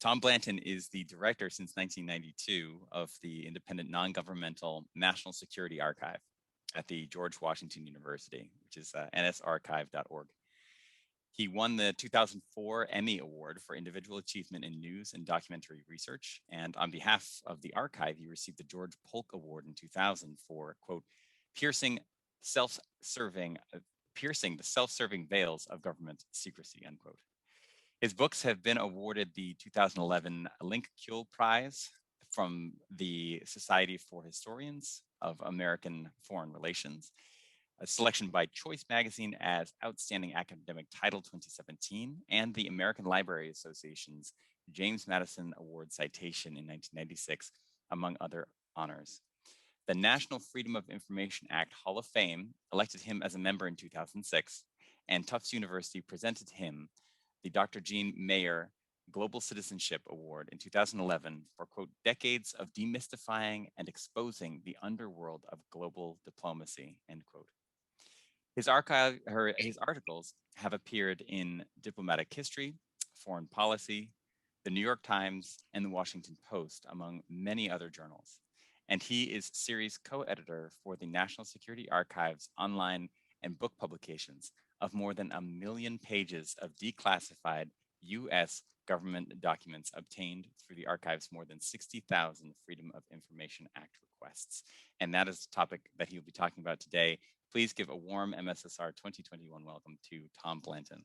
Tom Blanton is the director since 1992 of the independent non-governmental National Security Archive at the George Washington University, which is nsarchive.org. He won the 2004 Emmy Award for Individual Achievement in News and Documentary Research. And on behalf of the archive, he received the George Polk Award in 2000 for, quote, piercing the self-serving veils of government secrecy, unquote. His books have been awarded the 2011 Link-Kuehl Prize from the Society for Historians of American Foreign Relations, a selection by Choice Magazine as Outstanding Academic Title 2017, and the American Library Association's James Madison Award citation in 1996, among other honors. The National Freedom of Information Act Hall of Fame elected him as a member in 2006, and Tufts University presented him the Dr. Jean Mayer Global Citizenship Award in 2011 for, quote, decades of demystifying and exposing the underworld of global diplomacy, end quote. His articles have appeared in Diplomatic History, Foreign Policy, the New York Times, and the Washington Post, among many other journals. And he is series co-editor for the National Security Archive's online and book publications of more than 1 million pages of declassified US government documents obtained through the archive's more than 60,000 Freedom of Information Act requests. And that is the topic that he'll be talking about today. Please give a warm MSSR 2021 welcome to Tom Blanton.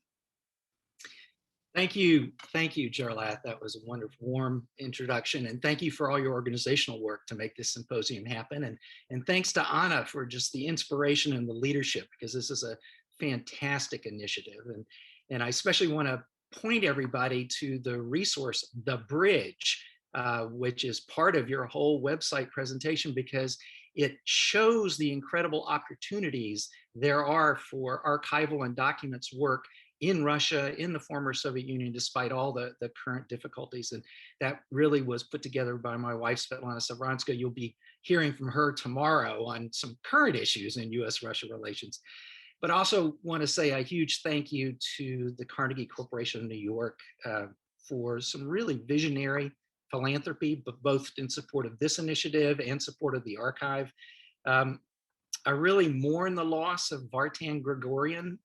Thank you, Jarlath. That was a wonderful, warm introduction. And thank you for all your organizational work to make this symposium happen. And thanks to Anna for just the inspiration and the leadership, because this is a fantastic initiative. And I especially want to point everybody to the resource, The Bridge, which is part of your whole website presentation, because it shows the incredible opportunities there are for archival and documents work in Russia, in the former Soviet Union, despite all the current difficulties. And that really was put together by my wife, Svetlana Savranska. You'll be hearing from her tomorrow on some current issues in US-Russia relations. But also want to say a huge thank you to the Carnegie Corporation of New York for some really visionary philanthropy, but both in support of this initiative and support of the archive. I really mourn the loss of Vartan Gregorian.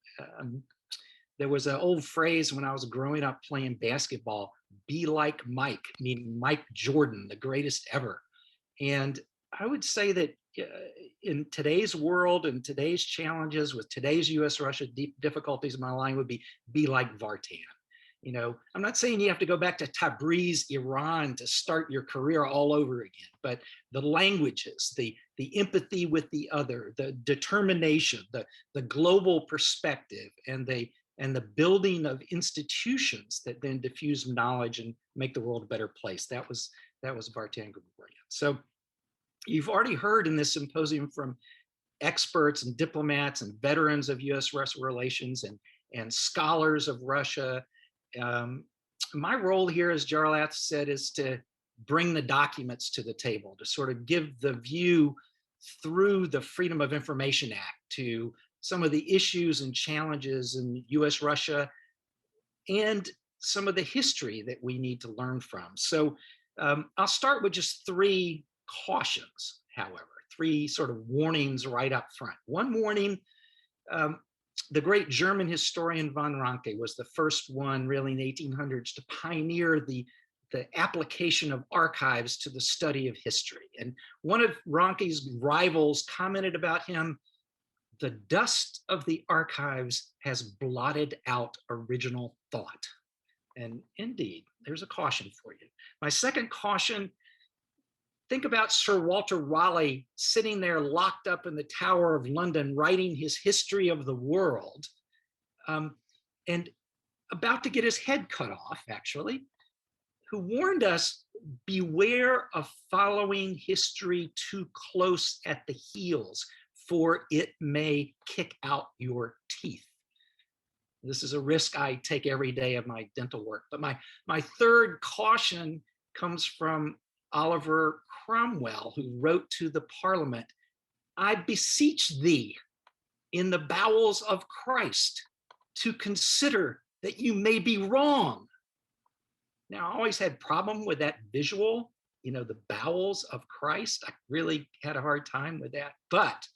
There was an old phrase when I was growing up playing basketball, be like Mike, meaning Mike Jordan, the greatest ever. And I would say that in today's world and today's challenges with today's US-Russia difficulties, my line would be like Vartan. You know, I'm not saying you have to go back to Tabriz, Iran to start your career all over again, but the languages, the empathy with the other, the determination, the global perspective, and the building of institutions that then diffuse knowledge and make the world a better place. That was Vartan Gregorian. So you've already heard in this symposium from experts and diplomats and veterans of US-Russia relations and scholars of Russia. My role here, as Jarlath said, is to bring the documents to the table, to sort of give the view through the Freedom of Information Act to some of the issues and challenges in US-Russia and some of the history that we need to learn from. So I'll start with just 3 cautions, however, 3 sort of warnings right up front. One warning, the great German historian von Ranke was the first one really in the 1800s to pioneer the application of archives to the study of history. And one of Ranke's rivals commented about him, the dust of the archives has blotted out original thought. And indeed, there's a caution for you. My second caution, think about Sir Walter Raleigh sitting there locked up in the Tower of London, writing his history of the world, and about to get his head cut off, actually, who warned us, beware of following history too close at the heels, for it may kick out your teeth. This is a risk I take every day of my dental work. But my third caution comes from Oliver Cromwell, who wrote to the Parliament, I beseech thee in the bowels of Christ to consider that you may be wrong. Now, I always had problem with that visual, the bowels of Christ. I really had a hard time with that. But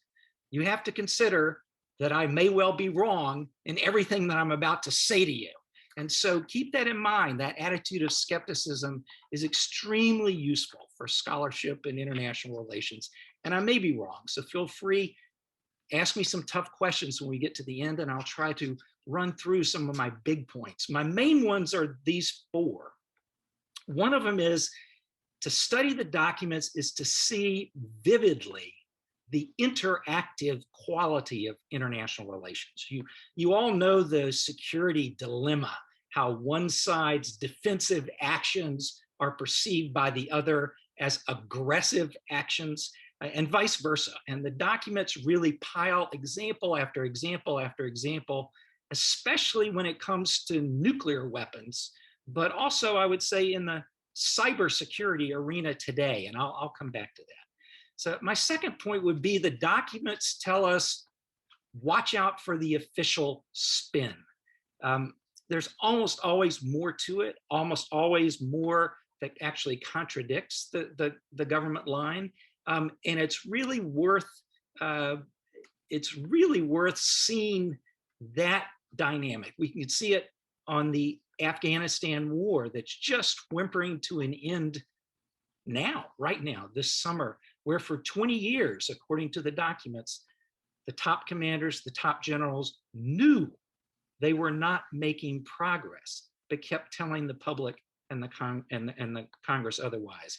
you have to consider that I may well be wrong in everything that I'm about to say to you. And so keep that in mind. That attitude of skepticism is extremely useful for scholarship and international relations. And I may be wrong. So feel free, ask me some tough questions when we get to the end, and I'll try to run through some of my big points. My main ones are these four. One of them is to study the documents is to see vividly the interactive quality of international relations. You all know the security dilemma, how one side's defensive actions are perceived by the other as aggressive actions, and vice versa. And the documents really pile example after example after example, especially when it comes to nuclear weapons, but also I would say in the cybersecurity arena today, and I'll come back to that. So my second point would be the documents tell us, watch out for the official spin. There's almost always more to it, almost always more that actually contradicts the government line. And it's really worth seeing that dynamic. We can see it on the Afghanistan war that's just whimpering to an end now, right now, this summer, where for 20 years, according to the documents, the top commanders, the top generals knew they were not making progress, but kept telling the public and the Congress otherwise.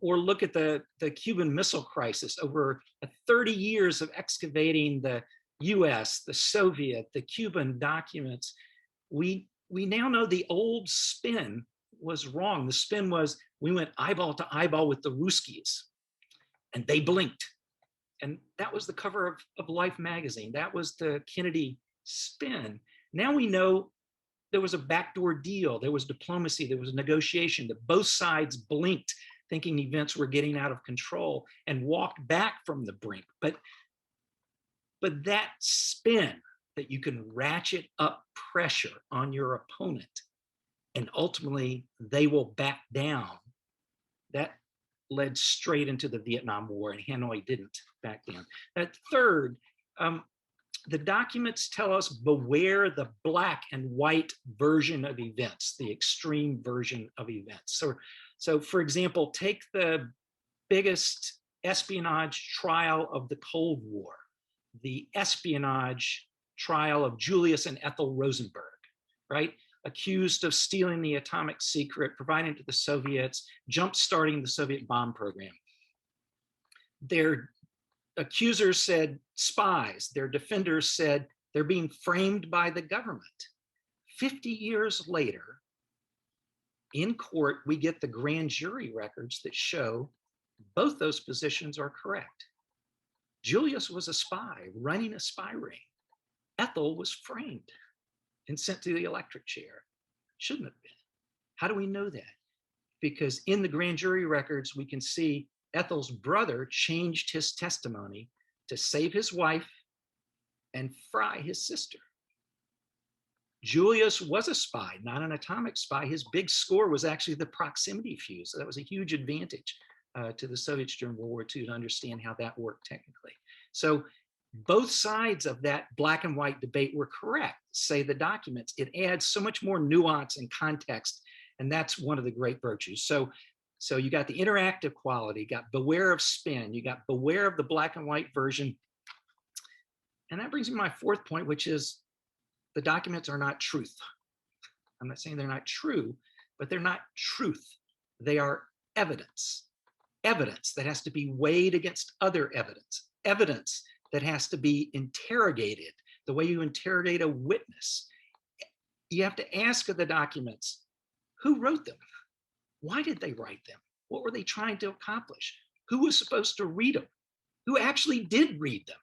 Or look at the Cuban Missile Crisis. Over 30 years of excavating the US, the Soviet, the Cuban documents, we now know the old spin was wrong. The spin was, we went eyeball to eyeball with the Ruskies, and they blinked. And that was the cover of Life magazine. That was the Kennedy spin. Now we know there was a backdoor deal, there was diplomacy, there was negotiation, that both sides blinked, thinking events were getting out of control, and walked back from the brink. But that spin, that you can ratchet up pressure on your opponent and ultimately they will back down, that led straight into the Vietnam War, and Hanoi didn't back down. That third, the documents tell us beware the black and white version of events, the extreme version of events. So for example, take the biggest espionage trial of the Cold War, the espionage trial of Julius and Ethel Rosenberg, right? Accused of stealing the atomic secret, providing it to the Soviets, jump-starting the Soviet bomb program. Their accusers said spies, their defenders said they're being framed by the government. 50 years later, in court, we get the grand jury records that show both those positions are correct. Julius was a spy running a spy ring. Ethel was framed and sent to the electric chair. Shouldn't have been. How do we know that? Because in the grand jury records, we can see Ethel's brother changed his testimony to save his wife and fry his sister. Julius was a spy, not an atomic spy. His big score was actually the proximity fuse. So that was a huge advantage to the Soviets during World War II to understand how that worked technically. So both sides of that black and white debate were correct, say the documents. It adds so much more nuance and context, and that's one of the great virtues. So you got the interactive quality, you got beware of spin, you got beware of the black and white version. And that brings me to my fourth point, which is the documents are not truth. I'm not saying they're not true, but they're not truth. They are evidence. Evidence that has to be weighed against other evidence. Evidence that has to be interrogated the way you interrogate a witness. You have to ask of the documents, who wrote them? Why did they write them? What were they trying to accomplish? Who was supposed to read them? Who actually did read them?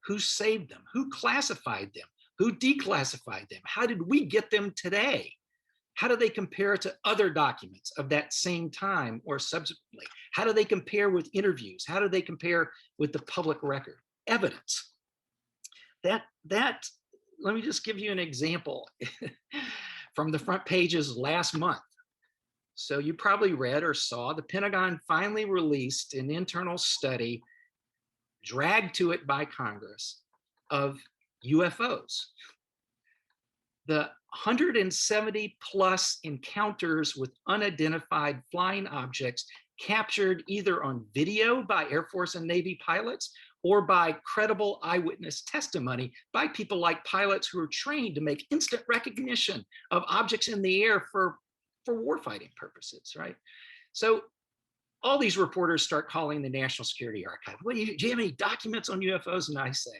Who saved them? Who classified them? Who declassified them? How did we get them today? How do they compare to other documents of that same time or subsequently? How do they compare with interviews? How do they compare with the public record? Evidence. Let me just give you an example from the front pages last month. So you probably read or saw the Pentagon finally released an internal study dragged to it by Congress of UFOs. The 170 plus encounters with unidentified flying objects captured either on video by Air Force and Navy pilots or by credible eyewitness testimony by people like pilots who are trained to make instant recognition of objects in the air for warfighting purposes, right? So all these reporters start calling the National Security Archive. Well, do you have any documents on UFOs? And I say,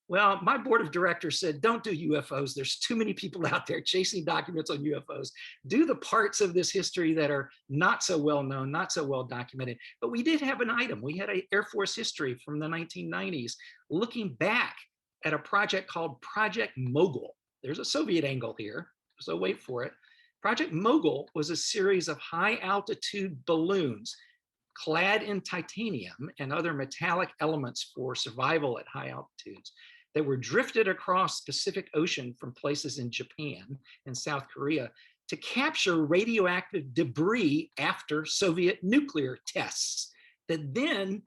well, my board of directors said, don't do UFOs. There's too many people out there chasing documents on UFOs. Do the parts of this history that are not so well known, not so well documented. But we did have an item. We had an Air Force history from the 1990s looking back at a project called Project Mogul. There's a Soviet angle here, so wait for it. Project Mogul was a series of high altitude balloons clad in titanium and other metallic elements for survival at high altitudes that were drifted across the Pacific Ocean from places in Japan and South Korea to capture radioactive debris after Soviet nuclear tests that then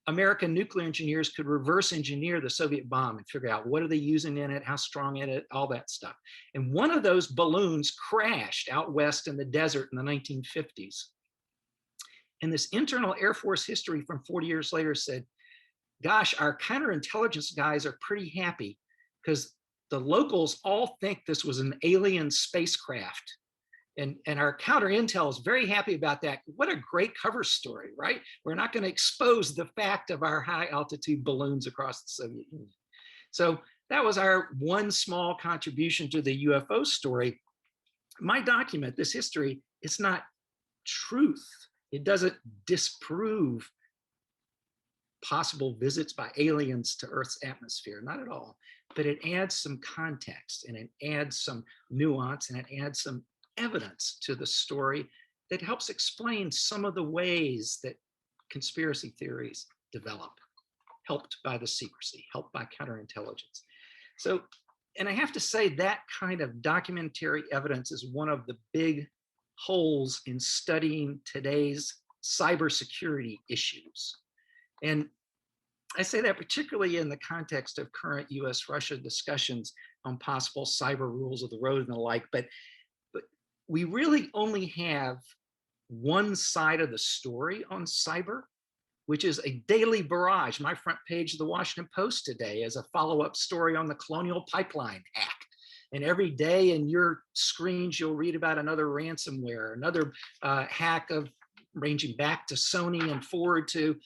American nuclear engineers could reverse engineer the Soviet bomb and figure out what are they using in it, how strong in it, all that stuff. And one of those balloons crashed out west in the desert in the 1950s. And this internal Air Force history from 40 years later said, gosh, our counterintelligence guys are pretty happy because the locals all think this was an alien spacecraft. And our counter intel is very happy about that. What a great cover story, right? We're not going to expose the fact of our high altitude balloons across the Soviet Union. So that was our one small contribution to the UFO story. My document, this history, it's not truth. It doesn't disprove possible visits by aliens to Earth's atmosphere, not at all. But it adds some context and it adds some nuance and it adds some evidence to the story that helps explain some of the ways that conspiracy theories develop, helped by the secrecy, helped by counterintelligence. So, and I have to say that kind of documentary evidence is one of the big holes in studying today's cybersecurity issues. And I say that particularly in the context of current US-Russia discussions on possible cyber rules of the road and the like, but we really only have one side of the story on cyber, which is a daily barrage. My front page of the Washington Post today is a follow-up story on the Colonial Pipeline hack. And every day in your screens, you'll read about another ransomware, another hack of ranging back to Sony and forward to,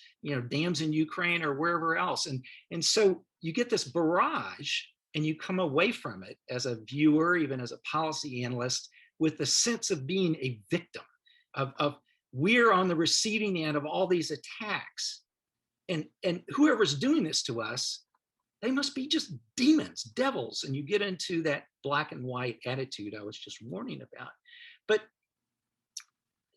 dams in Ukraine or wherever else. And so you get this barrage and you come away from it as a viewer, even as a policy analyst, with the sense of being a victim, of we're on the receiving end of all these attacks. And whoever's doing this to us, they must be just demons, devils. And you get into that black and white attitude I was just warning about. But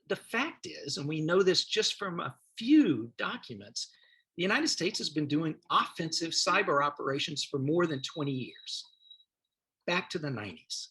the fact is, and we know this just from a few documents, the United States has been doing offensive cyber operations for more than 20 years, back to the 90s.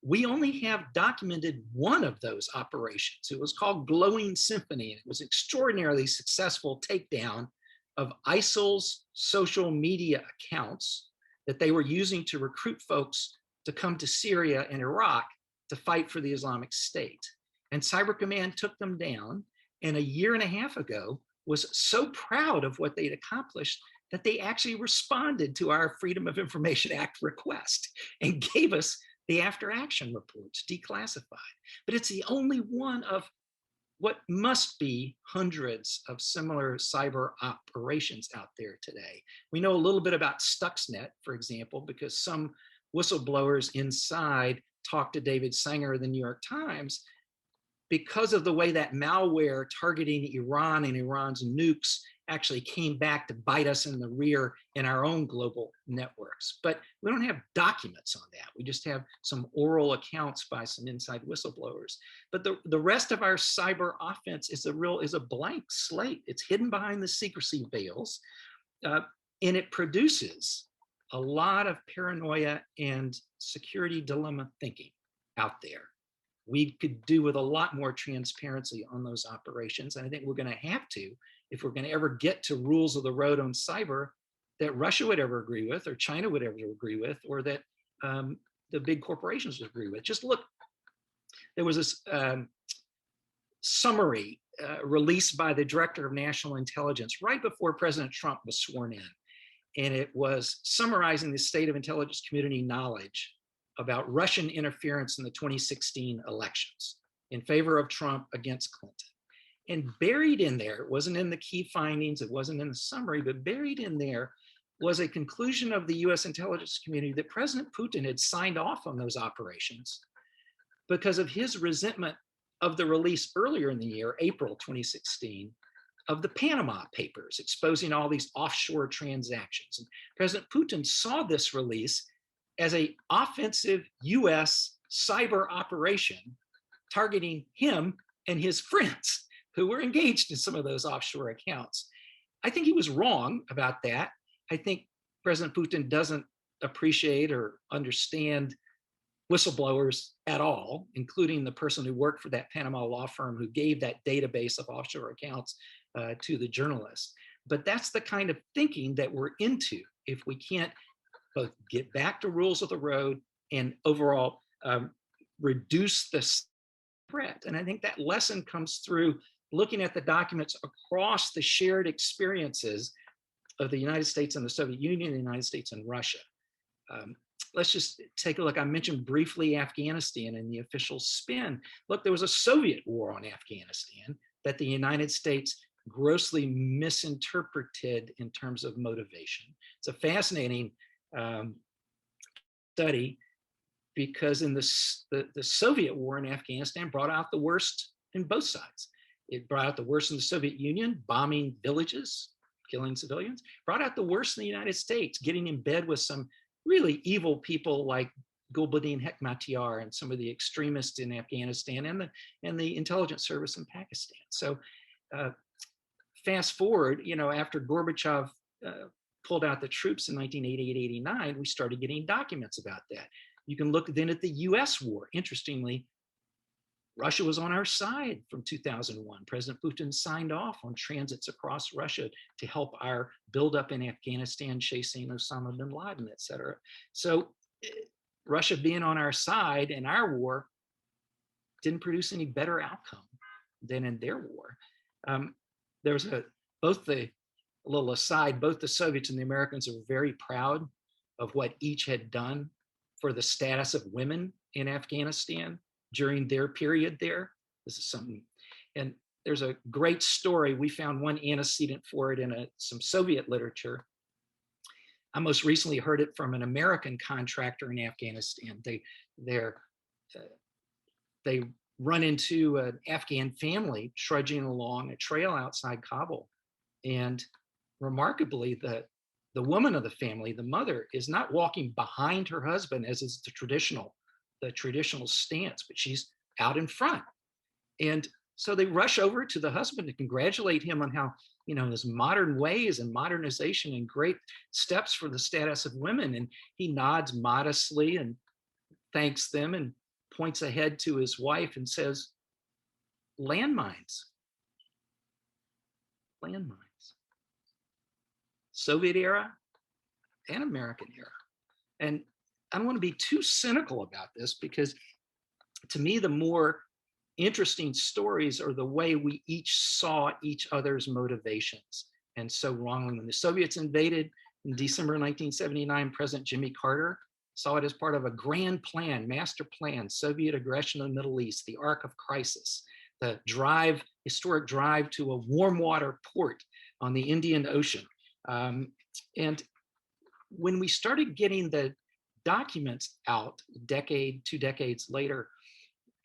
We only have documented one of those operations. It was called Glowing Symphony, and it was an extraordinarily successful takedown of ISIL's social media accounts that they were using to recruit folks to come to Syria and Iraq to fight for the Islamic State. And Cyber Command took them down, and a year and a half ago was so proud of what they'd accomplished that they actually responded to our Freedom of Information Act request and gave us the after action reports, declassified. But it's the only one of what must be hundreds of similar cyber operations out there today. We know a little bit about Stuxnet, for example, because some whistleblowers inside talked to David Sanger of the New York Times because of the way that malware targeting Iran and Iran's nukes actually came back to bite us in the rear in our own global networks. But we don't have documents on that. We just have some oral accounts by some inside whistleblowers. But the rest of our cyber offense is a blank slate. It's hidden behind the secrecy veils, and it produces a lot of paranoia and security dilemma thinking out there. we could do with a lot more transparency on those operations. And I think we're going to have to, if we're going to ever get to rules of the road on cyber that Russia would ever agree with, or China would ever agree with, or that the big corporations would agree with. Just look, there was this summary released by the Director of National Intelligence right before President Trump was sworn in. And it was summarizing the state of intelligence community knowledge about Russian interference in the 2016 elections in favor of Trump against Clinton. And buried in there, it wasn't in the key findings, it wasn't in the summary, but buried in there was a conclusion of the US intelligence community that President Putin had signed off on those operations because of his resentment of the release earlier in the year, April 2016, of the Panama Papers exposing all these offshore transactions. And President Putin saw this release as an offensive US cyber operation targeting him and his friends who were engaged in some of those offshore accounts. I think he was wrong about that. I think President Putin doesn't appreciate or understand whistleblowers at all, including the person who worked for that Panama law firm who gave that database of offshore accounts to the journalists. But that's the kind of thinking that we're into if we can't both get back to rules of the road and overall reduce the threat. And I think that lesson comes through looking at the documents across the shared experiences of the United States and the Soviet Union, the United States and Russia. Let's just take a look. I mentioned briefly Afghanistan and the official spin. Look, there was a Soviet war on Afghanistan that the United States grossly misinterpreted in terms of motivation. It's a fascinating study because in the Soviet war in Afghanistan brought out the worst in both sides. It brought out the worst in the Soviet Union, bombing villages, killing civilians, brought out the worst in the United States, getting in bed with some really evil people like Gulbuddin Hekmatyar and some of the extremists in Afghanistan and the intelligence service in Pakistan. So fast forward, after Gorbachev pulled out the troops in 1988-89, we started getting documents about that. You can look then at the US war. Interestingly, Russia was on our side from 2001. President Putin signed off on transits across Russia to help our buildup in Afghanistan, chasing Osama bin Laden, et cetera. So Russia being on our side in our war didn't produce any better outcome than in their war. There was a little aside, both the Soviets and the Americans are very proud of what each had done for the status of women in Afghanistan during their period there. This is something, and there's a great story. We found one antecedent for it in some Soviet literature. I most recently heard it from an American contractor in Afghanistan. They run into an Afghan family trudging along a trail outside Kabul. And remarkably, the woman of the family, the mother, is not walking behind her husband as is the traditional stance, but she's out in front. And so they rush over to the husband to congratulate him on how, his modern ways and modernization and great steps for the status of women. And he nods modestly and thanks them and points ahead to his wife and says, landmines. Soviet era and American era. And I don't want to be too cynical about this because to me, the more interesting stories are the way we each saw each other's motivations. And so wrongly, when the Soviets invaded in December 1979, President Jimmy Carter saw it as part of a grand plan, master plan, Soviet aggression in the Middle East, the arc of crisis, the historic drive to a warm water port on the Indian Ocean. And when we started getting the documents out two decades later,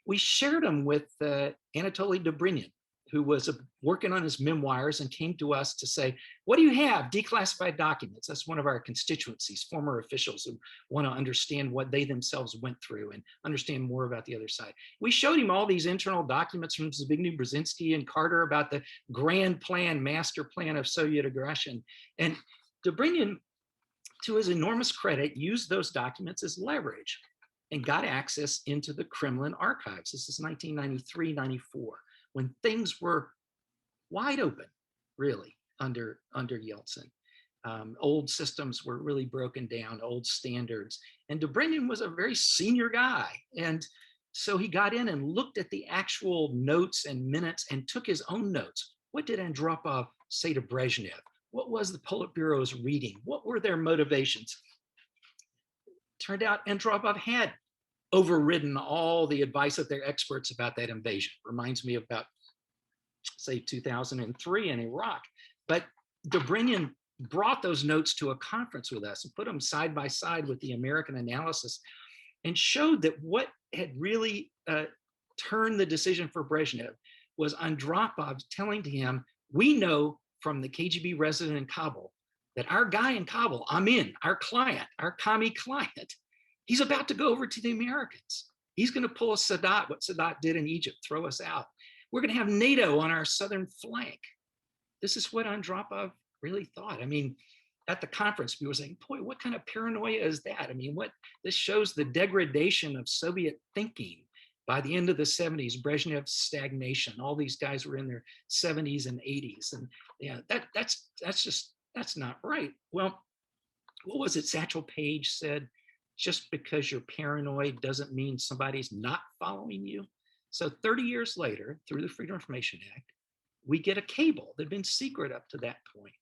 we shared them with Anatoly Dobrynin, who was working on his memoirs and came to us to say, what do you have? Declassified documents. That's one of our constituencies, former officials who want to understand what they themselves went through and understand more about the other side. We showed him all these internal documents from Zbigniew Brzezinski and Carter about the grand plan, master plan of Soviet aggression. And Dobrynin, to his enormous credit, used those documents as leverage and got access into the Kremlin archives. This is 1993, 94, when things were wide open, really, under Yeltsin. Old systems were really broken down, old standards. And Dobrynin was a very senior guy. And so he got in and looked at the actual notes and minutes and took his own notes. What did Andropov say to Brezhnev? What was the Politburo's reading? What were their motivations? Turned out Andropov had overridden all the advice of their experts about that invasion. Reminds me of about, say, 2003 in Iraq. But Dobrynin brought those notes to a conference with us and put them side by side with the American analysis and showed that what had really turned the decision for Brezhnev was Andropov telling to him, we know from the KGB resident in Kabul that our guy in Kabul, Amin, our client, our commie client, he's about to go over to the Americans. He's going to pull a Sadat, what Sadat did in Egypt, throw us out. We're going to have NATO on our southern flank. This is what Andropov really thought. I mean, at the conference, we were saying, boy, what kind of paranoia is that? I mean, this shows the degradation of Soviet thinking by the end of the 70s, Brezhnev's stagnation. All these guys were in their 70s and 80s. And yeah, that's not right. Well, what was it Satchel Paige said? Just because you're paranoid doesn't mean somebody's not following you. So 30 years later, through the Freedom of Information Act, we get a cable that had been secret up to that point.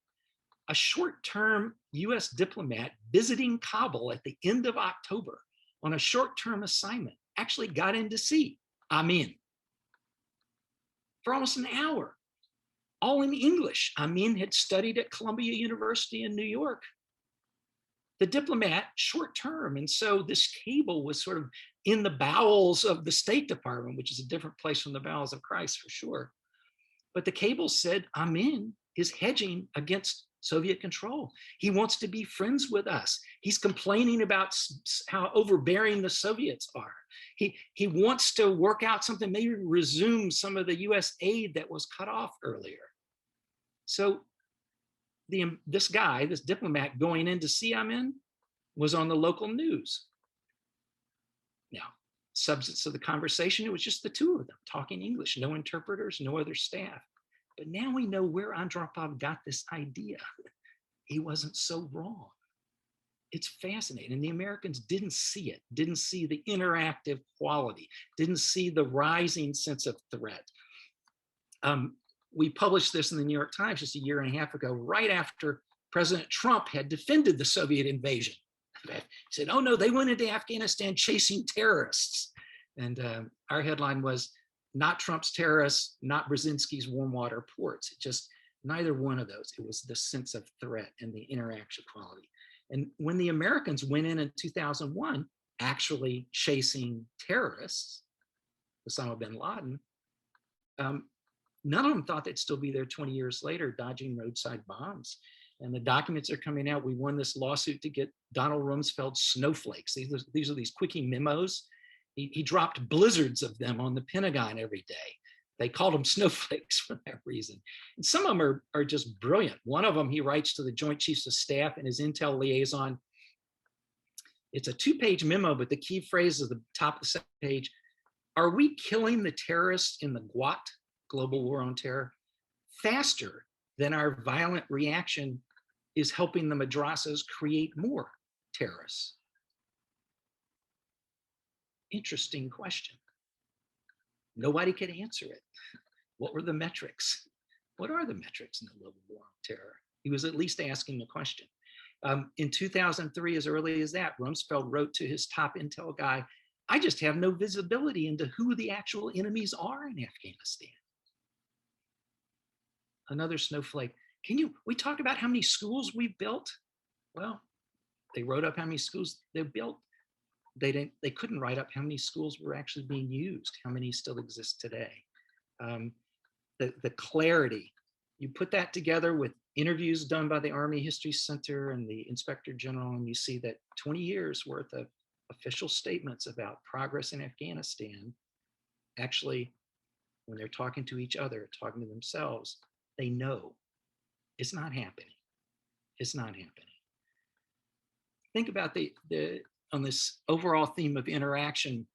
A short-term US diplomat visiting Kabul at the end of October on a short-term assignment actually got in to see Amin for almost an hour, all in English. Amin had studied at Columbia University in New York. The diplomat, short-term, and so this cable was sort of in the bowels of the State Department, which is a different place from the bowels of Christ for sure. But the cable said Amin is hedging against Soviet control. He wants to be friends with us. He's complaining about how overbearing the Soviets are. He wants to work out something, maybe resume some of the US aid that was cut off earlier. So this guy, this diplomat going in to see Amin was on the local news. Now, substance of the conversation, it was just the two of them talking English, no interpreters, no other staff. But now we know where Andropov got this idea. He wasn't so wrong. It's fascinating. And the Americans didn't see it, didn't see the interactive quality, didn't see the rising sense of threat. We published this in the New York Times just a year and a half ago, right after President Trump had defended the Soviet invasion. He said, oh no, they went into Afghanistan chasing terrorists. And our headline was, not Trump's terrorists, not Brzezinski's warm water ports. It just, neither one of those. It was the sense of threat and the interaction quality. And when the Americans went in 2001, actually chasing terrorists, Osama bin Laden, none of them thought they'd still be there 20 years later, dodging roadside bombs. And the documents are coming out. We won this lawsuit to get Donald Rumsfeld's Snowflakes. These are these quickie memos. He dropped blizzards of them on the Pentagon every day. They called them snowflakes for that reason. And some of them are just brilliant. One of them he writes to the Joint Chiefs of Staff and his intel liaison. It's a 2-page memo, but the key phrase is the top of the second page. Are we killing the terrorists in the GWAT, Global War on Terror, faster than our violent reaction is helping the madrasas create more terrorists? Interesting question. Nobody could answer it. What were the metrics? What are the metrics in the global war on terror? He was at least asking the question. In 2003, as early as that, Rumsfeld wrote to his top intel guy, I just have no visibility into who the actual enemies are in Afghanistan. Another snowflake. We talk about how many schools we've built? Well, they wrote up how many schools they built. They couldn't write up how many schools were actually being used, how many still exist today. The clarity, you put that together with interviews done by the Army History Center and the Inspector General, and you see that 20 years worth of official statements about progress in Afghanistan, actually, when they're talking to each other, talking to themselves, they know it's not happening. It's not happening. Think about the on this overall theme of interaction,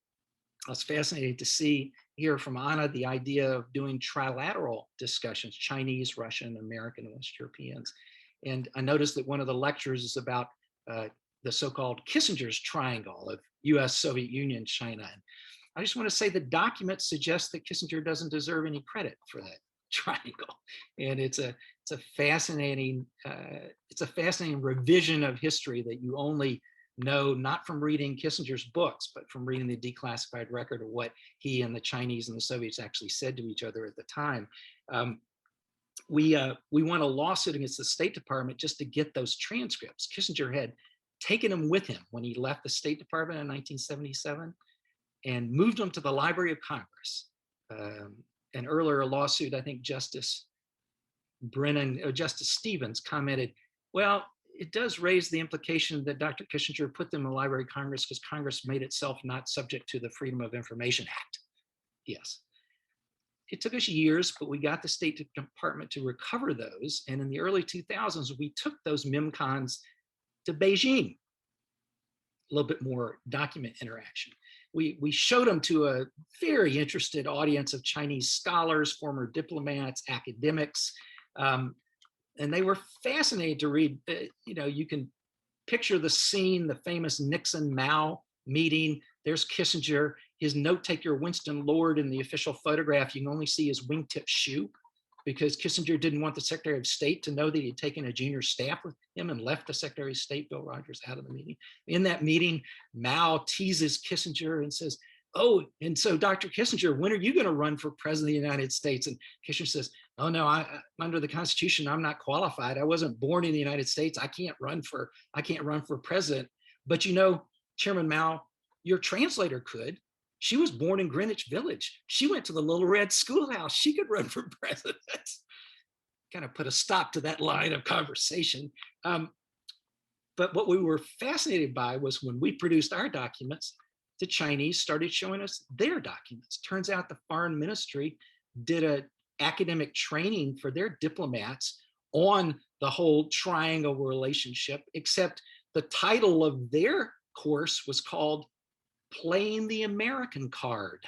I was fascinated to hear from Anna the idea of doing trilateral discussions, Chinese, Russian, American, and West Europeans. And I noticed that one of the lectures is about the so-called Kissinger's triangle of US, Soviet Union, China. And I just want to say the document suggests that Kissinger doesn't deserve any credit for that triangle. And it's a fascinating revision of history that you only know not from reading Kissinger's books, but from reading the declassified record of what he and the Chinese and the Soviets actually said to each other at the time. We won a lawsuit against the State Department just to get those transcripts. Kissinger had taken them with him when he left the State Department in 1977 and moved them to the Library of Congress. An earlier lawsuit, I think Justice Stevens commented, well, it does raise the implication that Dr. Kissinger put them in the Library of Congress because Congress made itself not subject to the Freedom of Information Act. Yes. It took us years, but we got the State Department to recover those. And in the early 2000s, we took those MIMCONs to Beijing. A little bit more document interaction. We showed them to a very interested audience of Chinese scholars, former diplomats, academics, and they were fascinated to read. You can picture the scene, the famous Nixon-Mao meeting. There's Kissinger, his note taker Winston Lord in the official photograph. You can only see his wingtip shoe because Kissinger didn't want the Secretary of State to know that he'd taken a junior staff with him and left the Secretary of State, Bill Rogers, out of the meeting. In that meeting, Mao teases Kissinger and says, oh, and so Dr. Kissinger, when are you going to run for president of the United States? And Kissinger says, oh no, under the Constitution, I'm not qualified. I wasn't born in the United States. I can't run for president. But Chairman Mao, your translator could. She was born in Greenwich Village. She went to the Little Red Schoolhouse. She could run for president. Kind of put a stop to that line of conversation. But what we were fascinated by was when we produced our documents, the Chinese started showing us their documents. Turns out the foreign ministry did an academic training for their diplomats on the whole triangle relationship, except the title of their course was called Playing the American Card.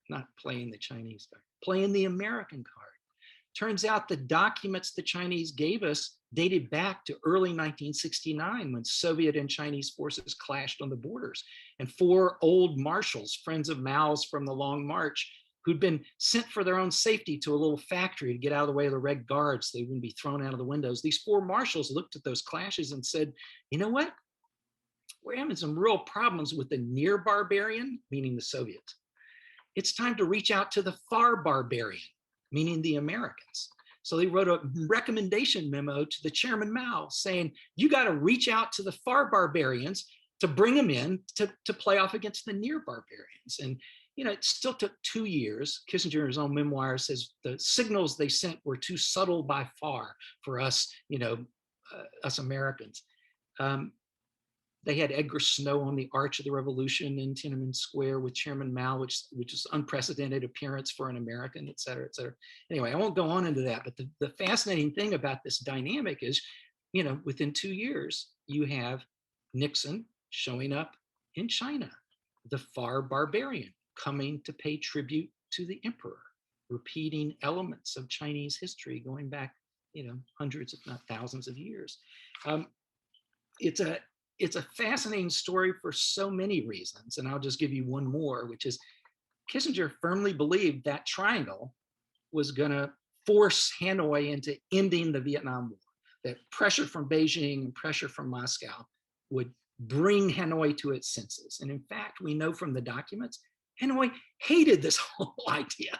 Not playing the Chinese card, playing the American card. Turns out the documents the Chinese gave us dated back to early 1969 when Soviet and Chinese forces clashed on the borders. And 4 old marshals, friends of Mao's from the Long March, who'd been sent for their own safety to a little factory to get out of the way of the Red Guards. They wouldn't be thrown out of the windows. These 4 marshals looked at those clashes and said, you know what? We're having some real problems with the near barbarian, meaning the Soviets. It's time to reach out to the far barbarian, meaning the Americans. So they wrote a recommendation memo to the Chairman Mao saying, you got to reach out to the far barbarians to bring them in to play off against the near barbarians. And it still took 2 years. Kissinger in his own memoir says the signals they sent were too subtle by far for us, us Americans. They had Edgar Snow on the Arch of the Revolution in Tiananmen Square with Chairman Mao, which is unprecedented appearance for an American, et cetera, et cetera. Anyway, I won't go on into that, but the fascinating thing about this dynamic is, within 2 years, you have Nixon showing up in China, the far barbarian coming to pay tribute to the emperor, repeating elements of Chinese history going back, hundreds, if not thousands of years. It's a fascinating story for so many reasons. And I'll just give you one more, which is Kissinger firmly believed that triangle was going to force Hanoi into ending the Vietnam War, that pressure from Beijing and pressure from Moscow would bring Hanoi to its senses. And in fact, we know from the documents, Hanoi hated this whole idea.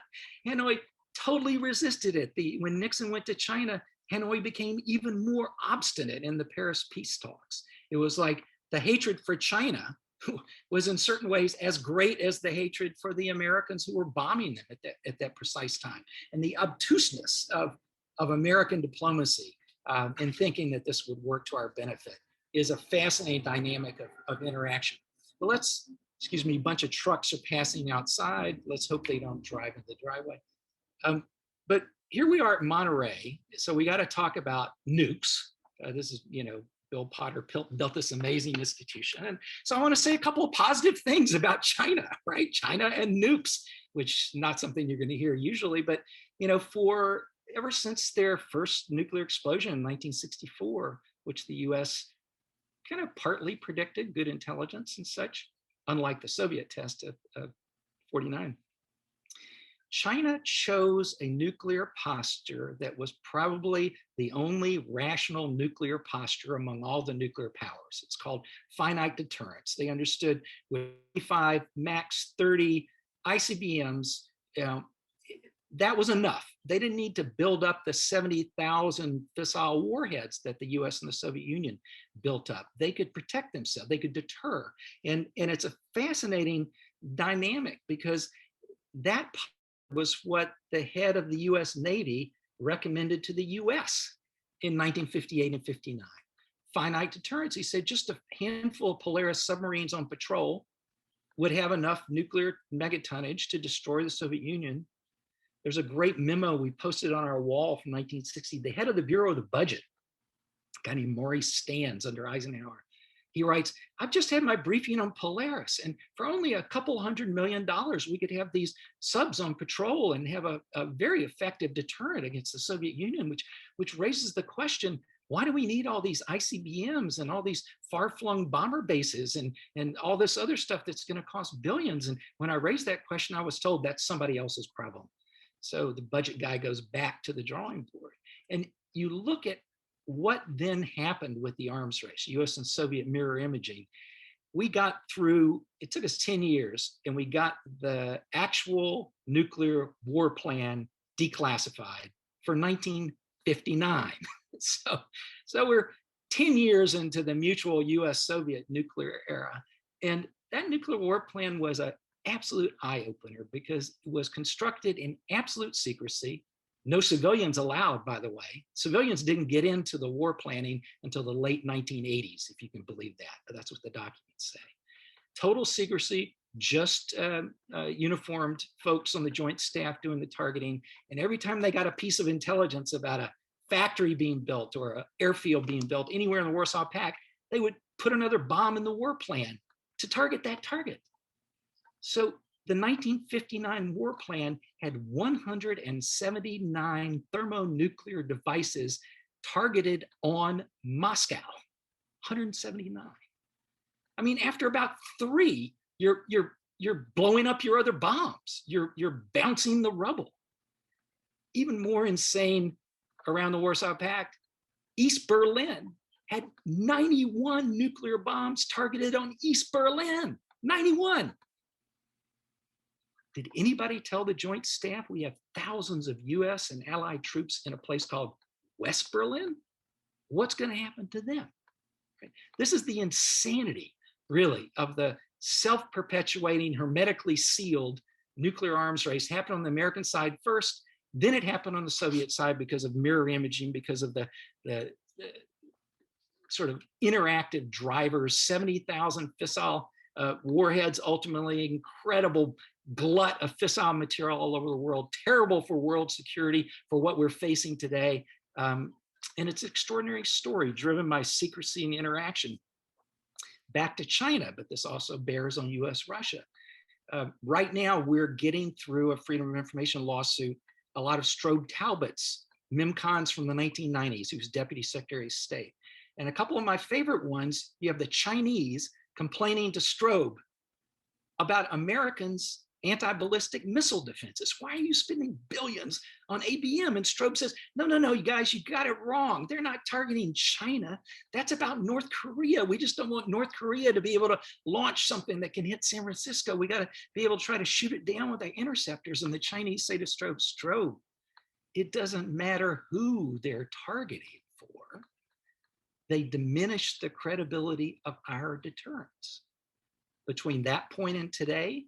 Hanoi totally resisted it. When Nixon went to China, Hanoi became even more obstinate in the Paris peace talks. It was like the hatred for China was in certain ways as great as the hatred for the Americans who were bombing them at that precise time. And the obtuseness of American diplomacy in thinking that this would work to our benefit is a fascinating dynamic of interaction. But excuse me, a bunch of trucks are passing outside. Let's hope they don't drive in the driveway. But here we are at Monterey. So we got to talk about nukes. This is, Bill Potter built this amazing institution. And so I want to say a couple of positive things about China, right? China and nukes, which not something you're going to hear usually, but for ever since their first nuclear explosion in 1964, which the US kind of partly predicted, good intelligence and such, unlike the Soviet test of 49. China chose a nuclear posture that was probably the only rational nuclear posture among all the nuclear powers. It's called finite deterrence. They understood with 25, max 30 ICBMs, that was enough. They didn't need to build up the 70,000 fissile warheads that the US and the Soviet Union built up. They could protect themselves, they could deter. And it's a fascinating dynamic because that was what the head of the US Navy recommended to the US in 1958 and 59. Finite deterrence. He said just a handful of Polaris submarines on patrol would have enough nuclear megatonnage to destroy the Soviet Union. There's a great memo we posted on our wall from 1960. The head of the Bureau of the Budget, a guy named Maurice Stans under Eisenhower, he writes, I've just had my briefing on Polaris, and for only a couple $100 million, we could have these subs on patrol and have a very effective deterrent against the Soviet Union, which raises the question, why do we need all these ICBMs and all these far-flung bomber bases and all this other stuff that's going to cost billions? And when I raised that question, I was told that's somebody else's problem. So the budget guy goes back to the drawing board. And you look at what then happened with the arms race, US and Soviet mirror imaging. We got through, it took us 10 years, and we got the actual nuclear war plan declassified for 1959. So we're 10 years into the mutual US-Soviet nuclear era. And that nuclear war plan was an absolute eye-opener because it was constructed in absolute secrecy. No civilians allowed, by the way. Civilians didn't get into the war planning until the late 1980s, if you can believe that. But that's what the documents say. Total secrecy, just uniformed folks on the Joint Staff doing the targeting. And every time they got a piece of intelligence about a factory being built or an airfield being built anywhere in the Warsaw Pact, they would put another bomb in the war plan to target that target. So the 1959 war plan had 179 thermonuclear devices targeted on Moscow. 179. I mean, after about 3, you're blowing up your other bombs. You're bouncing the rubble. Even more insane around the Warsaw Pact, East Berlin had 91 nuclear bombs targeted on East Berlin. 91. Did anybody tell the Joint Staff we have thousands of US and Allied troops in a place called West Berlin? What's going to happen to them? Okay. This is the insanity, really, of the self-perpetuating, hermetically sealed nuclear arms race. Happened on the American side first, then it happened on the Soviet side because of mirror imaging, because of the sort of interactive drivers, 70,000 fissile warheads, ultimately incredible glut of fissile material all over the world, terrible for world security, for what we're facing today. And it's an extraordinary story driven by secrecy and interaction. Back to China, but this also bears on US-Russia. Right now, we're getting through a Freedom of Information lawsuit, a lot of Strobe Talbot's MIMCONs from the 1990s, who's Deputy Secretary of State. And a couple of my favorite ones, you have the Chinese complaining to Strobe about Americans' anti-ballistic missile defenses. Why are you spending billions on ABM? And Strobe says, no, you guys, you got it wrong. They're not targeting China. That's about North Korea. We just don't want North Korea to be able to launch something that can hit San Francisco. We got to be able to try to shoot it down with the interceptors. And the Chinese say to Strobe, it doesn't matter who they're targeting for. They diminish the credibility of our deterrence. Between that point and today,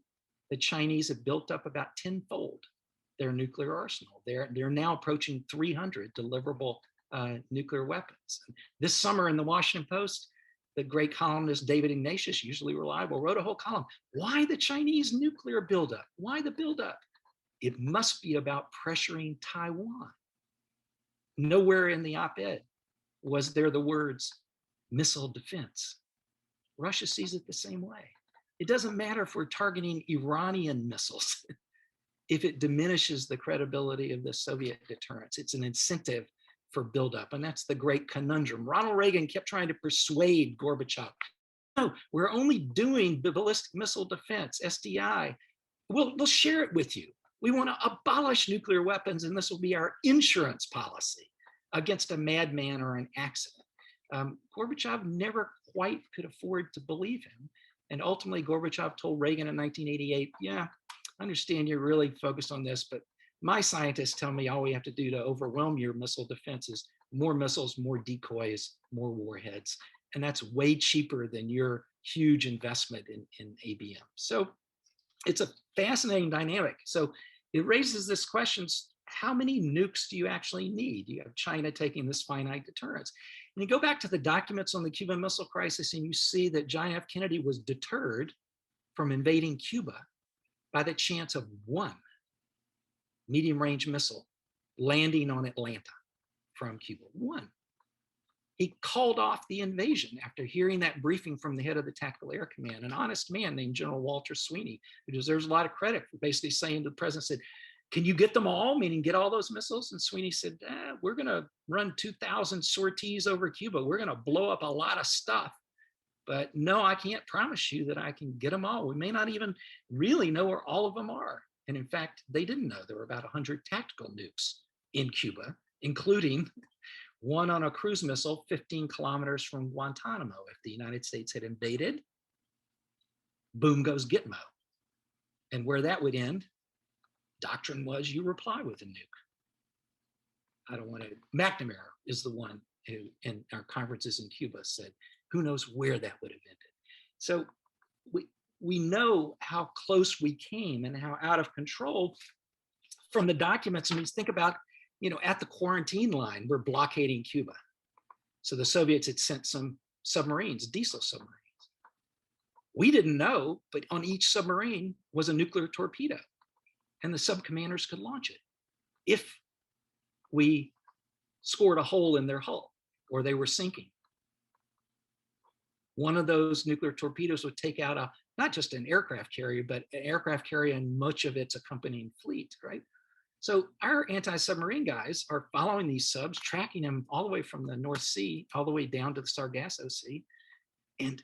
the Chinese have built up about tenfold their nuclear arsenal. They're now approaching 300 deliverable nuclear weapons. This summer in the Washington Post, the great columnist David Ignatius, usually reliable, wrote a whole column. Why the Chinese nuclear buildup? Why the buildup? It must be about pressuring Taiwan. Nowhere in the op-ed was there the words missile defense. Russia sees it the same way. It doesn't matter if we're targeting Iranian missiles. If it diminishes the credibility of the Soviet deterrence, it's an incentive for buildup. And that's the great conundrum. Ronald Reagan kept trying to persuade Gorbachev, no, we're only doing ballistic missile defense, SDI. We'll share it with you. We want to abolish nuclear weapons, and this will be our insurance policy against a madman or an accident. Gorbachev never quite could afford to believe him. And ultimately, Gorbachev told Reagan in 1988, yeah, I understand you're really focused on this, but my scientists tell me all we have to do to overwhelm your missile defense is more missiles, more decoys, more warheads. And that's way cheaper than your huge investment in ABM. So it's a fascinating dynamic. So it raises this question, how many nukes do you actually need? You have China taking this finite deterrence. And you go back to the documents on the Cuban Missile Crisis and you see that John F. Kennedy was deterred from invading Cuba by the chance of one medium-range missile landing on Atlanta from Cuba, one. He called off the invasion after hearing that briefing from the head of the Tactical Air Command, an honest man named General Walter Sweeney, who deserves a lot of credit for basically saying to the president, said, can you get them all, meaning get all those missiles? And Sweeney said, we're going to run 2,000 sorties over Cuba. We're going to blow up a lot of stuff. But no, I can't promise you that I can get them all. We may not even really know where all of them are. And in fact, they didn't know there were about 100 tactical nukes in Cuba, including one on a cruise missile 15 kilometers from Guantanamo. If the United States had invaded, boom goes Gitmo. And where that would end, doctrine was you reply with a nuke. I don't want to, McNamara is the one who, in our conferences in Cuba, said, who knows where that would have ended. So we know how close we came and how out of control from the documents. I mean, think about, at the quarantine line, we're blockading Cuba. So the Soviets had sent some submarines, diesel submarines. We didn't know, but on each submarine was a nuclear torpedo, and the sub-commanders could launch it if we scored a hole in their hull or they were sinking. One of those nuclear torpedoes would take out not just an aircraft carrier, but an aircraft carrier and much of its accompanying fleet, right? So our anti-submarine guys are following these subs, tracking them all the way from the North Sea, all the way down to the Sargasso Sea. And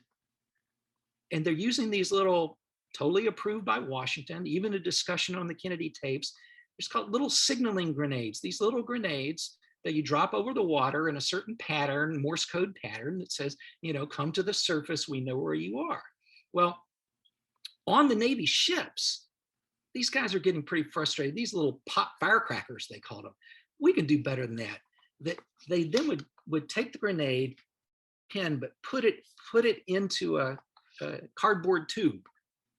they're using these little, totally approved by Washington, even a discussion on the Kennedy tapes. It's called little signaling grenades. These little grenades that you drop over the water in a certain pattern, Morse code pattern that says, come to the surface, we know where you are. Well, on the Navy ships, these guys are getting pretty frustrated. These little pop firecrackers, they call them. We can do better than that. That they then would take the grenade pin, but put it into a cardboard tube,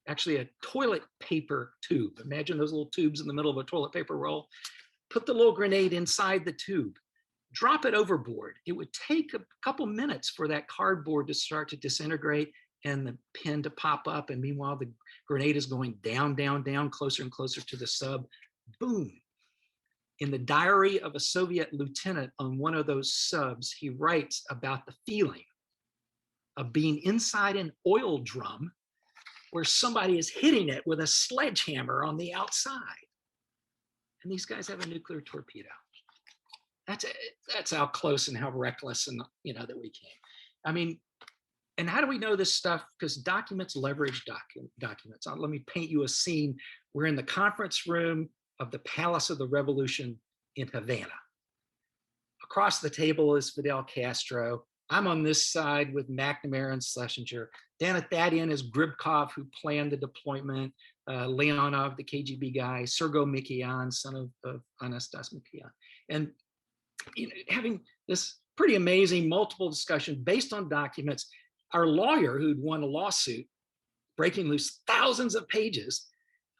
actually a toilet paper tube. Imagine those little tubes in the middle of a toilet paper roll. Put the little grenade inside the tube, drop it overboard. It would take a couple minutes for that cardboard to start to disintegrate and the pin to pop up. And meanwhile, the grenade is going down, down, down, closer and closer to the sub. Boom. In the diary of a Soviet lieutenant on one of those subs, he writes about the feeling of being inside an oil drum where somebody is hitting it with a sledgehammer on the outside. And these guys have a nuclear torpedo. That's how close and how reckless and that we came. I mean, and how do we know this stuff? Because documents leverage documents. Let me paint you a scene. We're in the conference room of the Palace of the Revolution in Havana. Across the table is Fidel Castro. I'm on this side with McNamara and Schlesinger. Down at that end is Gribkov, who planned the deployment, Leonov, the KGB guy, Sergo Mikhayan, son of Anastas Mikhayan. And having this pretty amazing multiple discussion based on documents. Our lawyer, who'd won a lawsuit, breaking loose thousands of pages,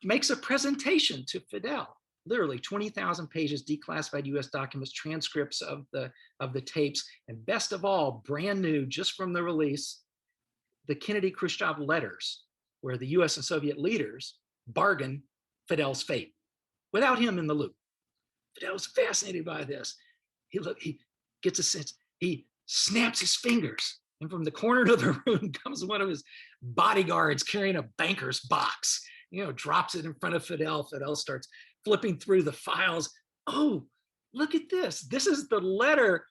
makes a presentation to Fidel, literally 20,000 pages, declassified US documents, transcripts of the tapes, and best of all, brand new, just from the release, the Kennedy-Khrushchev letters, where the US and Soviet leaders bargain Fidel's fate, without him in the loop. Fidel's fascinated by this. He gets a sense, he snaps his fingers, And from the corner of the room comes one of his bodyguards carrying a banker's box, drops it in front of Fidel. Fidel starts flipping through the files. Oh, look at this. This is the letter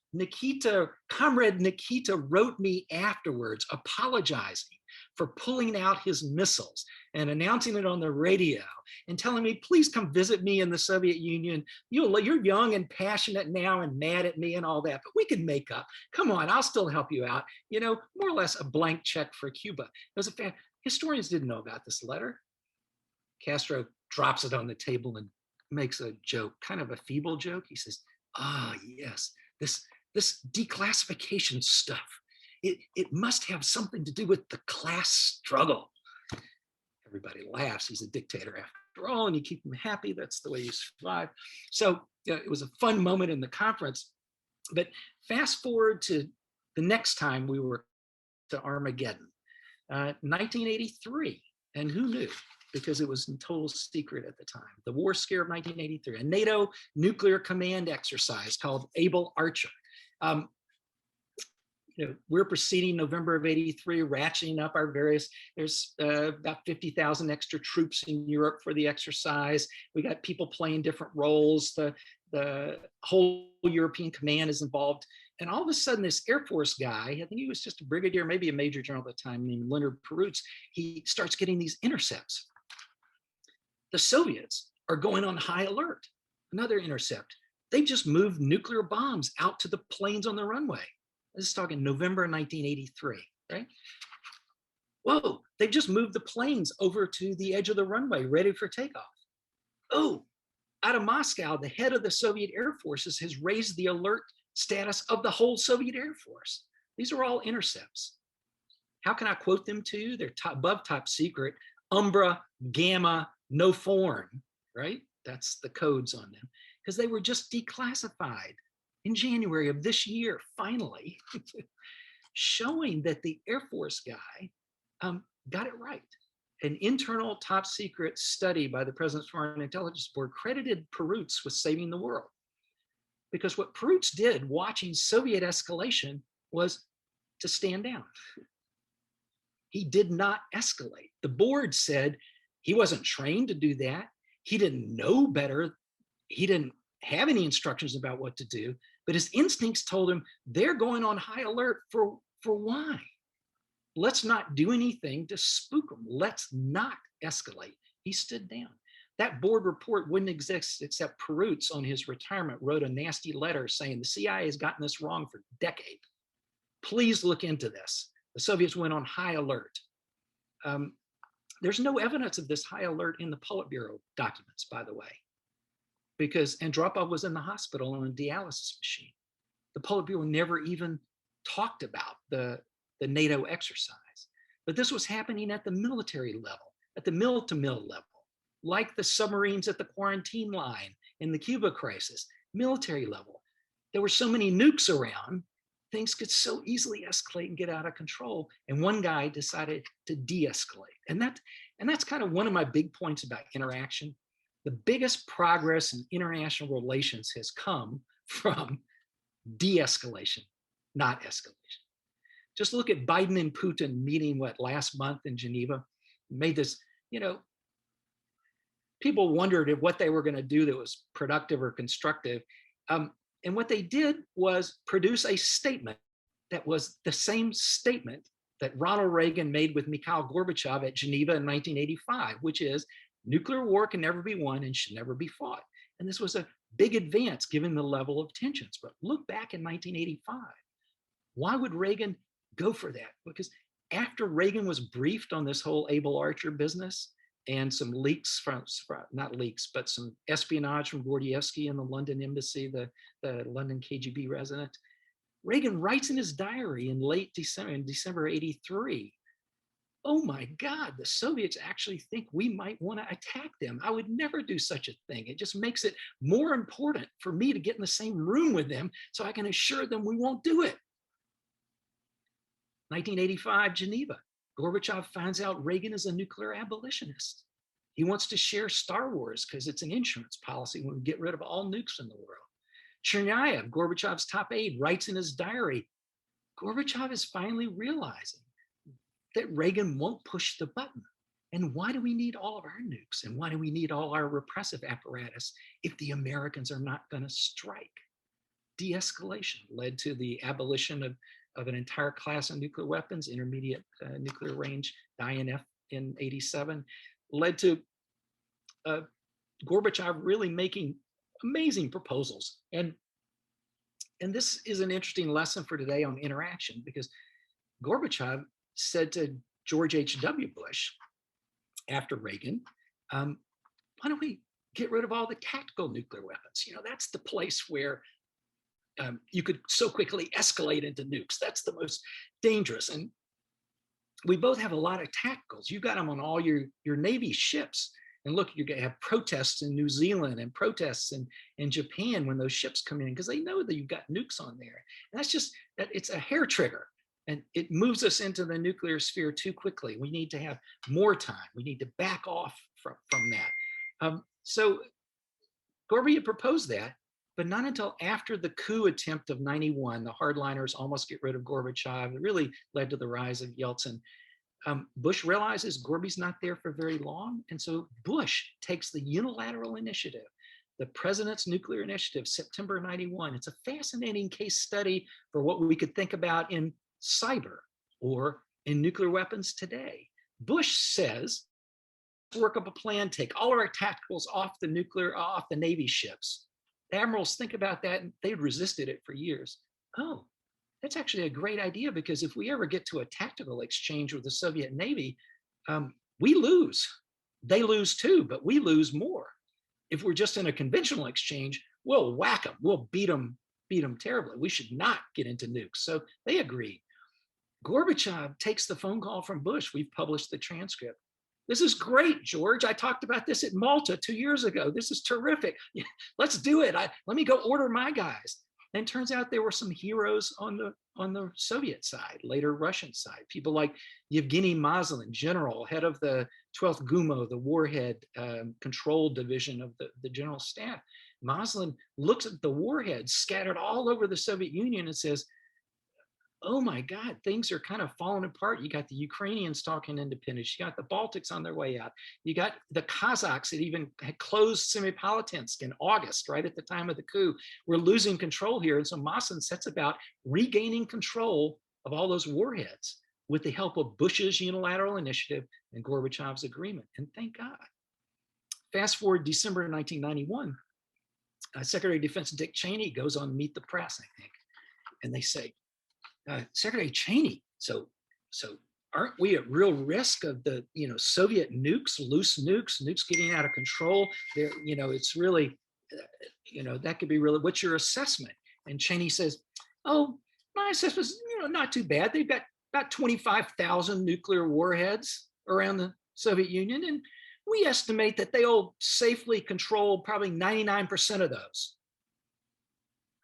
Comrade Nikita wrote me afterwards, apologizing for pulling out his missiles and announcing it on the radio and telling me, please come visit me in the Soviet Union. You're young and passionate now and mad at me and all that, but we can make up. Come on, I'll still help you out. More or less a blank check for Cuba. Historians didn't know about this letter. Castro drops it on the table and makes a joke, kind of a feeble joke. He says, yes, this declassification stuff, it must have something to do with the class struggle. Everybody laughs. He's a dictator after all, and you keep him happy. That's the way you survive. So it was a fun moment in the conference. But fast forward to the next time we were to Armageddon, 1983. And who knew? Because it was in total secret at the time. The war scare of 1983, a NATO nuclear command exercise called Able Archer. We're proceeding November of 83, ratcheting up our there's about 50,000 extra troops in Europe for the exercise. We got people playing different roles. The whole European command is involved. And all of a sudden, this Air Force guy, I think he was just a brigadier, maybe a major general at the time, named Leonard Perutz, he starts getting these intercepts. The Soviets are going on high alert. Another intercept. They just moved nuclear bombs out to the planes on the runway. This is talking November 1983, right? Whoa, they've just moved the planes over to the edge of the runway, ready for takeoff. Oh, out of Moscow, the head of the Soviet Air Forces has raised the alert status of the whole Soviet Air Force. These are all intercepts. How can I quote them to you? They're above top secret, Umbra, Gamma, no foreign, right? That's the codes on them, because they were just declassified in January of this year, finally, showing that the Air Force guy got it right. An internal top secret study by the President's Foreign Intelligence Board credited Perutz with saving the world. Because what Perutz did watching Soviet escalation was to stand down. He did not escalate. The board said he wasn't trained to do that. He didn't know better. He didn't have any instructions about what to do, but his instincts told him they're going on high alert for why? Let's not do anything to spook them. Let's not escalate. He stood down. That board report wouldn't exist except Perutz on his retirement wrote a nasty letter saying the CIA has gotten this wrong for decades. Please look into this. The Soviets went on high alert. There's no evidence of this high alert in the Politburo documents, by the way, because Andropov was in the hospital on a dialysis machine. The Politburo never even talked about the NATO exercise. But this was happening at the military level, at the mill-to-mill level, like the submarines at the quarantine line in the Cuba crisis, military level. There were so many nukes around, things could so easily escalate and get out of control. And one guy decided to de-escalate. And that's kind of one of my big points about interaction. The biggest progress in international relations has come from de-escalation, not escalation. Just look at Biden and Putin meeting last month in Geneva. Made this, people wondered if what they were going to do that was productive or constructive. And what they did was produce a statement that was the same statement that Ronald Reagan made with Mikhail Gorbachev at Geneva in 1985, which is nuclear war can never be won and should never be fought. And this was a big advance given the level of tensions. But look back in 1985. Why would Reagan go for that? Because after Reagan was briefed on this whole Able Archer business and some leaks not leaks, but some espionage from Gordievsky in the London embassy, the London KGB resident, Reagan writes in his diary in December 83, oh my God, the Soviets actually think we might want to attack them. I would never do such a thing. It just makes it more important for me to get in the same room with them so I can assure them we won't do it. 1985, Geneva. Gorbachev finds out Reagan is a nuclear abolitionist. He wants to share Star Wars because it's an insurance policy when we get rid of all nukes in the world. Chernayev, Gorbachev's top aide, writes in his diary, Gorbachev is finally realizing that Reagan won't push the button. And why do we need all of our nukes? And why do we need all our repressive apparatus if the Americans are not going to strike? De-escalation led to the abolition of an entire class of nuclear weapons, intermediate nuclear range, INF in '87, led to Gorbachev really making amazing proposals. And this is an interesting lesson for today on interaction, because Gorbachev said to George H.W. Bush after Reagan, why don't we get rid of all the tactical nuclear weapons? You know, that's the place where you could so quickly escalate into nukes. That's the most dangerous. And we both have a lot of tacticals. You've got them on all your Navy ships. And look, you're going to have protests in New Zealand and protests in Japan when those ships come in, because they know that you've got nukes on there. And that's just, that it's a hair trigger. And it moves us into the nuclear sphere too quickly. We need to have more time. We need to back off from that. So Gorbachev proposed that, but not until after the coup attempt of '91, the hardliners almost get rid of Gorbachev. It really led to the rise of Yeltsin. Bush realizes Gorby's not there for very long. And so Bush takes the unilateral initiative, the President's Nuclear Initiative, September '91. It's a fascinating case study for what we could think about in cyber or in nuclear weapons today. Bush says, work up a plan, take all of our tacticals off the Navy ships. The admirals think about that, and they'd resisted it for years. Oh, that's actually a great idea, because if we ever get to a tactical exchange with the Soviet Navy, we lose. They lose too, but we lose more. If we're just in a conventional exchange, we'll whack them. We'll beat them terribly. We should not get into nukes. So they agreed. Gorbachev takes the phone call from Bush. We've published the transcript. This is great, George. I talked about this at Malta 2 years ago. This is terrific. Let's do it. Let me go order my guys. And it turns out there were some heroes on the Soviet side, later Russian side. People like Yevgeny Maslin, general, head of the 12th GUMO, the warhead control division of the general staff. Maslin looks at the warheads scattered all over the Soviet Union and says, oh my God, things are kind of falling apart. You got the Ukrainians talking independence. You got the Baltics on their way out. You got the Kazakhs that even had closed Semipalatinsk in August, right at the time of the coup. We're losing control here. And so Maslin sets about regaining control of all those warheads with the help of Bush's unilateral initiative and Gorbachev's agreement. And thank God. Fast forward December 1991, Secretary of Defense Dick Cheney goes on Meet the Press, I think. And they say, Secretary Cheney, so aren't we at real risk of the Soviet nukes, loose nukes getting out of control? There, it's really, that could be really. What's your assessment? And Cheney says, oh, my assessment is not too bad. They've got about 25,000 nuclear warheads around the Soviet Union, and we estimate that they'll safely control probably 99% of those.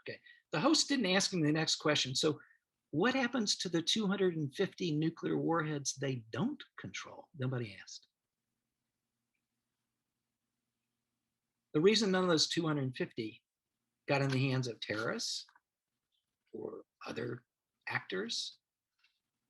Okay, the host didn't ask him the next question. So what happens to the 250 nuclear warheads they don't control? Nobody asked. The reason none of those 250 got in the hands of terrorists or other actors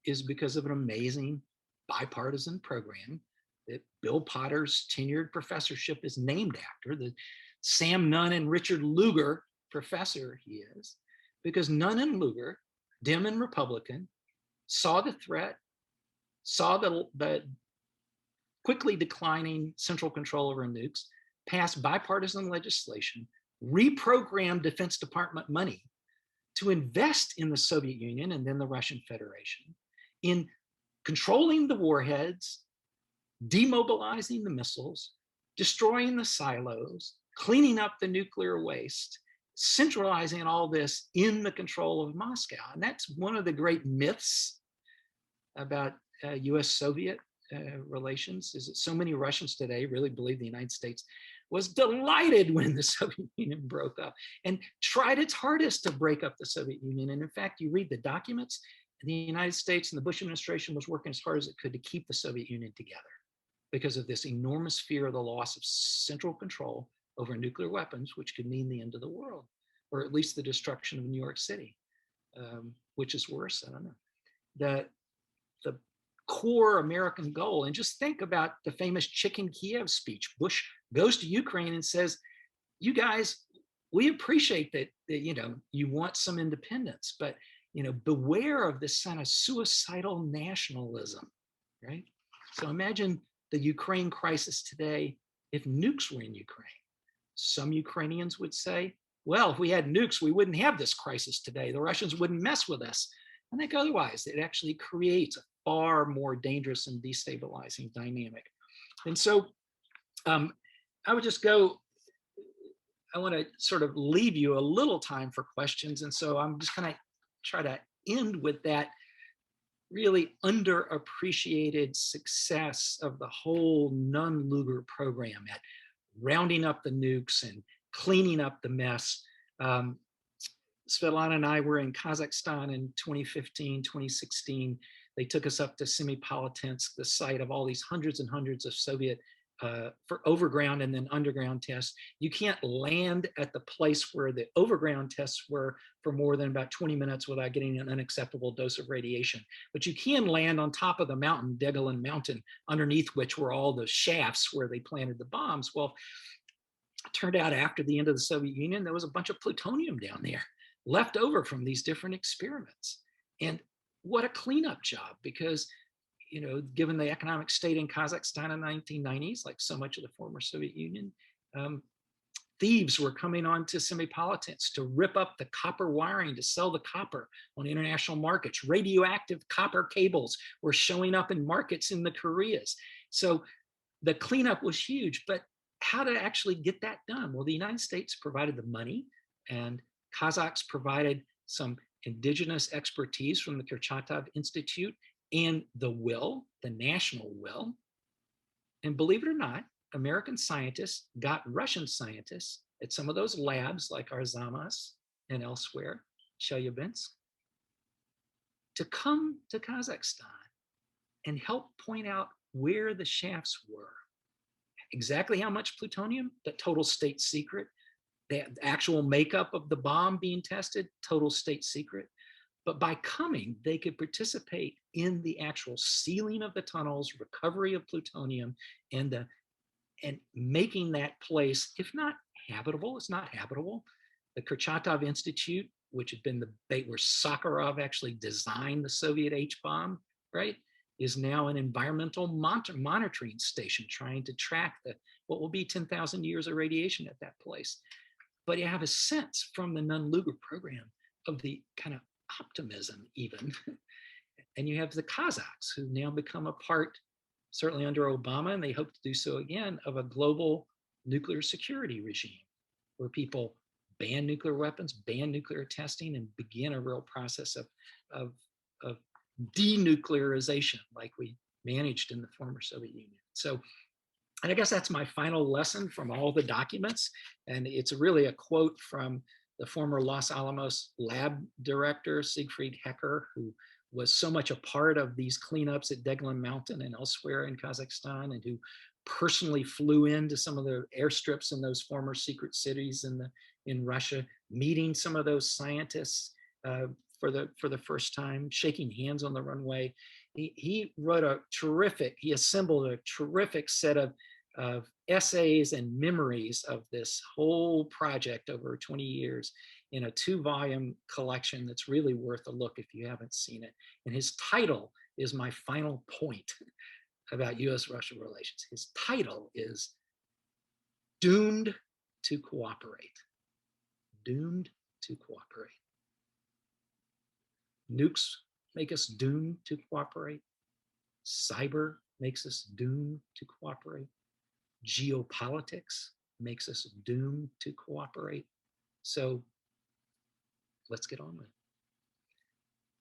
is because of an amazing bipartisan program that Bill Potter's tenured professorship is named after, the Sam Nunn and Richard Lugar professor he is, because Nunn and Lugar, Dem and Republican, saw the threat, saw the quickly declining central control over nukes, passed bipartisan legislation, reprogrammed Defense Department money to invest in the Soviet Union and then the Russian Federation in controlling the warheads, demobilizing the missiles, destroying the silos, cleaning up the nuclear waste, centralizing all this in the control of Moscow. And that's one of the great myths about US-Soviet relations, is that so many Russians today really believe the United States was delighted when the Soviet Union broke up and tried its hardest to break up the Soviet Union. And in fact, you read the documents, and the United States and the Bush administration was working as hard as it could to keep the Soviet Union together because of this enormous fear of the loss of central control over nuclear weapons, which could mean the end of the world, or at least the destruction of New York City. which is worse? I don't know. The core American goal, and just think about the famous Chicken Kiev speech. Bush goes to Ukraine and says, you guys, we appreciate that, you want some independence, but beware of this kind of suicidal nationalism, right? So imagine the Ukraine crisis today if nukes were in Ukraine. Some Ukrainians would say, well, if we had nukes, we wouldn't have this crisis today. The Russians wouldn't mess with us. I think otherwise, it actually creates a far more dangerous and destabilizing dynamic. And so I would just go, I want to sort of leave you a little time for questions. And so I'm just going to try to end with that really underappreciated success of the whole Nunn-Lugar program at rounding up the nukes and cleaning up the mess. Svetlana and I were in Kazakhstan in 2015, 2016. They took us up to Semipalatinsk, the site of all these hundreds and hundreds of Soviet for overground and then underground tests. You can't land at the place where the overground tests were for more than about 20 minutes without getting an unacceptable dose of radiation. But you can land on top of the mountain, Deescalation mountain, underneath which were all the shafts where they planted the bombs. Well, it turned out after the end of the Soviet Union, there was a bunch of plutonium down there left over from these different experiments. And what a cleanup job, because given the economic state in Kazakhstan in the 1990s, like so much of the former Soviet Union, thieves were coming on to Semipalatinsk to rip up the copper wiring to sell the copper on international markets. Radioactive copper cables were showing up in markets in the Koreas. So the cleanup was huge, but how to actually get that done? Well, the United States provided the money, and Kazakhs provided some indigenous expertise from the Kurchatov Institute and the will, the national will. And believe it or not, American scientists got Russian scientists at some of those labs like Arzamas and elsewhere, Chelyabinsk, to come to Kazakhstan and help point out where the shafts were. Exactly how much plutonium, the total state secret. The actual makeup of the bomb being tested, total state secret. But by coming, they could participate in the actual sealing of the tunnels, recovery of plutonium, and making that place, if not habitable, it's not habitable. The Kurchatov Institute, which had been the bait where Sakharov actually designed the Soviet H-bomb, right, is now an environmental monitoring station trying to track what will be 10,000 years of radiation at that place. But you have a sense from the Nunn-Lugar program of the kind of optimism even. And you have the Kazakhs who now become a part, certainly under Obama, and they hope to do so again, of a global nuclear security regime where people ban nuclear weapons, ban nuclear testing, and begin a real process of denuclearization like we managed in the former Soviet Union. So, and I guess that's my final lesson from all the documents. And it's really a quote from the former Los Alamos lab director, Siegfried Hecker, who was so much a part of these cleanups at Deescalation Mountain and elsewhere in Kazakhstan, and who personally flew into some of the airstrips in those former secret cities in Russia, meeting some of those scientists for the first time, shaking hands on the runway. He assembled a terrific set of essays and memories of this whole project over 20 years in a 2-volume collection that's really worth a look if you haven't seen it. And his title is my final point about US-Russia relations. His title is Doomed to Cooperate. Doomed to Cooperate. Nukes make us doomed to cooperate. Cyber makes us doomed to cooperate. Geopolitics makes us doomed to cooperate. So let's get on with it.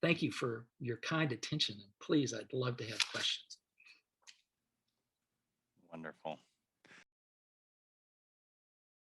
Thank you for your kind attention. And please, I'd love to have questions. Wonderful.